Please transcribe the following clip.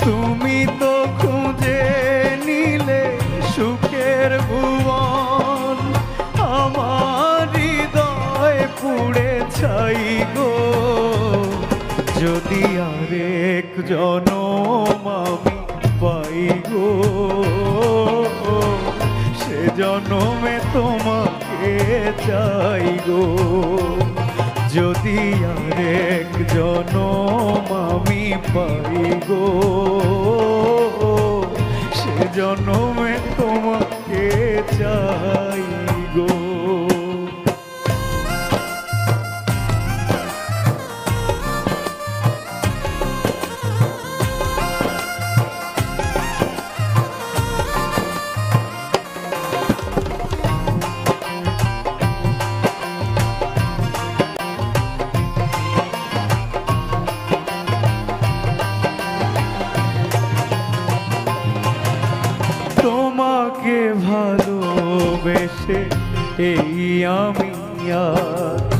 তুমি তো খুঁজে নিলে সুখের ভুবন, আমার হৃদয় পুড়ে ছাই গো। যদি আরেক জনম আমি পাই গো, সে জনমে তোমাকে চাই গো। যদি আরেক জনম আমি পাই গো, সে জনমে তোমাকে চাই গো। তোমাকে ভালোবেসে এই আমি আর